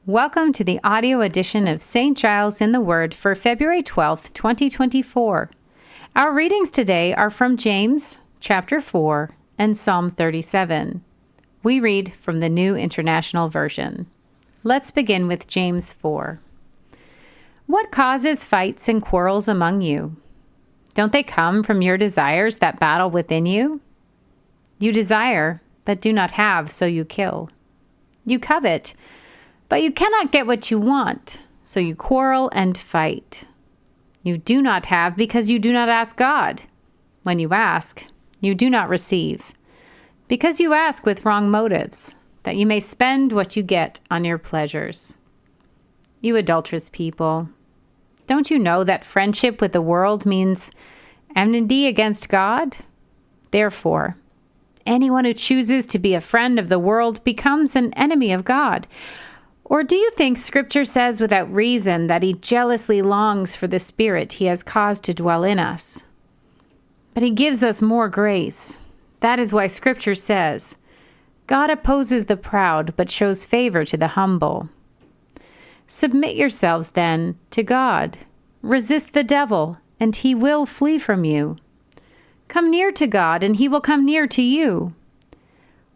Welcome to the audio edition of St. Giles in the Word for February 12th, 2024. Our readings today are from James chapter 4 and Psalm 37. We read from the New International Version. Let's begin with James 4. What causes fights and quarrels among you? Don't they come from your desires that battle within you? You desire, but do not have, so you kill. You covet, but you cannot get what you want, so you quarrel and fight. You do not have because you do not ask God. When you ask, you do not receive, because you ask with wrong motives, that you may spend what you get on your pleasures. You adulterous people, don't you know that friendship with the world means enmity against God? Therefore, anyone who chooses to be a friend of the world becomes an enemy of God. Or do you think Scripture says without reason that he jealously longs for the Spirit he has caused to dwell in us? But he gives us more grace. That is why Scripture says, God opposes the proud but shows favor to the humble. Submit yourselves then to God. Resist the devil, and he will flee from you. Come near to God, and he will come near to you.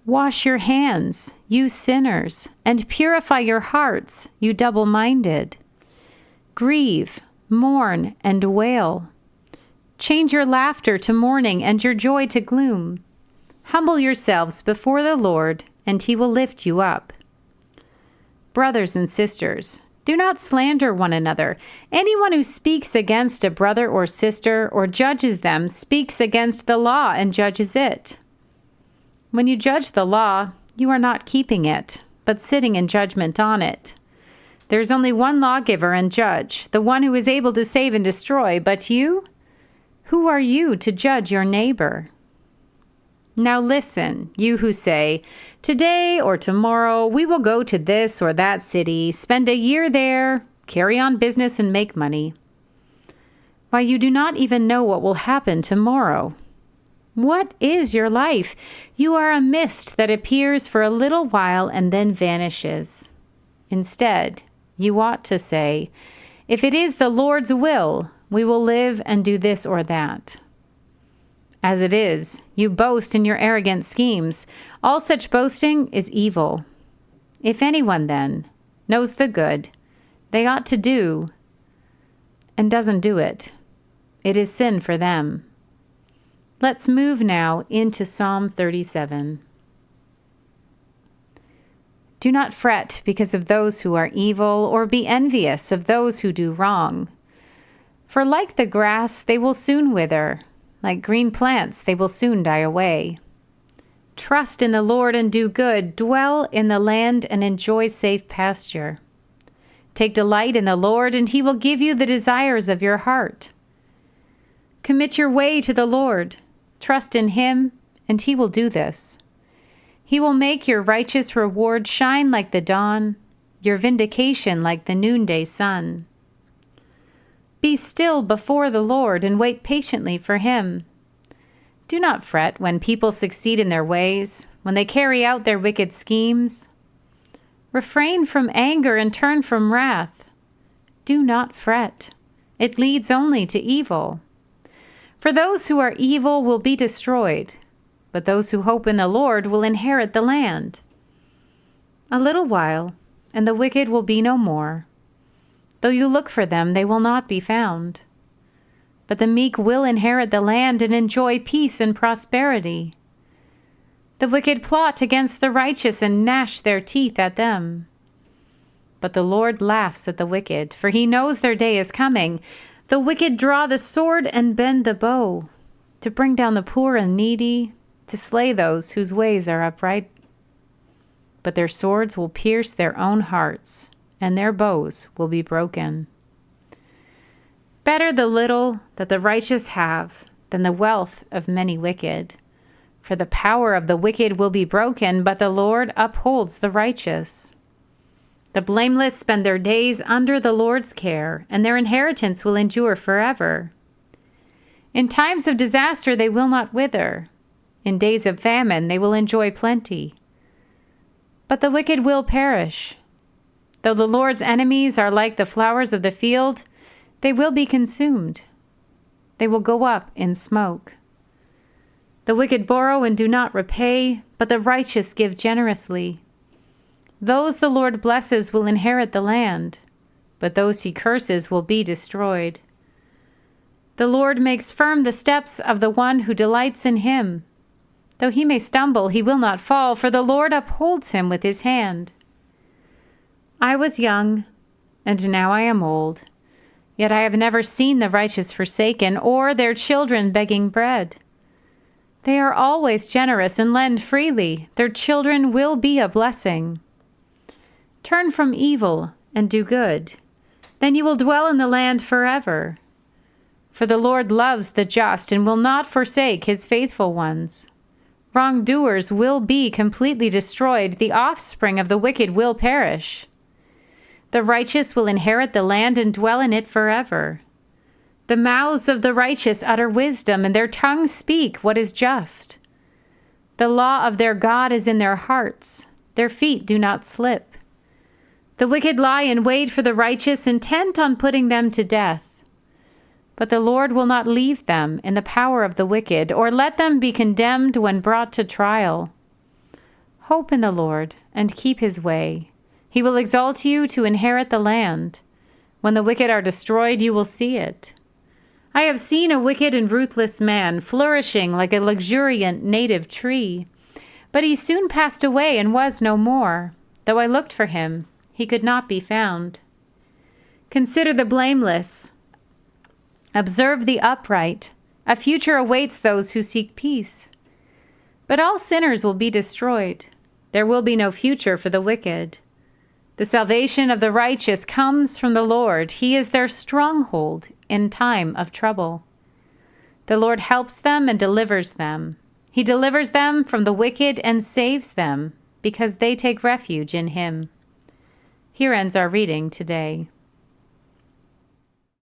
Wash your hands, you sinners, and purify your hearts, you double-minded. Grieve, mourn, and wail. Change your laughter to mourning and your joy to gloom. Humble yourselves before the Lord, and he will lift you up. Brothers and sisters, do not slander one another. Anyone who speaks against a brother or sister or judges them speaks against the law and judges it. When you judge the law, you are not keeping it, but sitting in judgment on it. There is only one lawgiver and judge, the one who is able to save and destroy, but you? Who are you to judge your neighbor? Now listen, you who say, today or tomorrow we will go to this or that city, spend a year there, carry on business and make money. Why, you do not even know what will happen tomorrow. What is your life? You are a mist that appears for a little while and then vanishes. Instead, you ought to say, if it is the Lord's will, we will live and do this or that. As it is, you boast in your arrogant schemes. All such boasting is evil. If anyone, then, knows the good they ought to do and doesn't do it, it is sin for them. Let's move now into Psalm 37. Do not fret because of those who are evil, or be envious of those who do wrong. For like the grass, they will soon wither. Like green plants, they will soon die away. Trust in the Lord and do good. Dwell in the land and enjoy safe pasture. Take delight in the Lord, and he will give you the desires of your heart. Commit your way to the Lord. Trust in him, and he will do this. He will make your righteous reward shine like the dawn, your vindication like the noonday sun. Be still before the Lord and wait patiently for him. Do not fret when people succeed in their ways, when they carry out their wicked schemes. Refrain from anger and turn from wrath. Do not fret. It leads only to evil. For those who are evil will be destroyed, but those who hope in the Lord will inherit the land. A little while, and the wicked will be no more. Though you look for them, they will not be found. But the meek will inherit the land and enjoy peace and prosperity. The wicked plot against the righteous and gnash their teeth at them. But the Lord laughs at the wicked, for he knows their day is coming. The wicked draw the sword and bend the bow, to bring down the poor and needy, to slay those whose ways are upright. But their swords will pierce their own hearts, and their bows will be broken. Better the little that the righteous have than the wealth of many wicked. For the power of the wicked will be broken, but the Lord upholds the righteous. The blameless spend their days under the Lord's care, and their inheritance will endure forever. In times of disaster they will not wither. In days of famine they will enjoy plenty. But the wicked will perish. Though the Lord's enemies are like the flowers of the field, they will be consumed. They will go up in smoke. The wicked borrow and do not repay, but the righteous give generously. Those the Lord blesses will inherit the land, but those he curses will be destroyed. The Lord makes firm the steps of the one who delights in him. Though he may stumble, he will not fall, for the Lord upholds him with his hand. I was young, and now I am old, yet I have never seen the righteous forsaken, or their children begging bread. They are always generous and lend freely. Their children will be a blessing. Turn from evil and do good. Then you will dwell in the land forever. For the Lord loves the just and will not forsake his faithful ones. Wrongdoers will be completely destroyed. The offspring of the wicked will perish. The righteous will inherit the land and dwell in it forever. The mouths of the righteous utter wisdom, and their tongues speak what is just. The law of their God is in their hearts. Their feet do not slip. The wicked lie in wait for the righteous, intent on putting them to death. But the Lord will not leave them in the power of the wicked, or let them be condemned when brought to trial. Hope in the Lord and keep his way. He will exalt you to inherit the land. When the wicked are destroyed, you will see it. I have seen a wicked and ruthless man flourishing like a luxuriant native tree. But he soon passed away and was no more. Though I looked for him, he could not be found. Consider the blameless. Observe the upright. A future awaits those who seek peace. But all sinners will be destroyed. There will be no future for the wicked. The salvation of the righteous comes from the Lord. He is their stronghold in time of trouble. The Lord helps them and delivers them. He delivers them from the wicked and saves them because they take refuge in him. Here ends our reading today.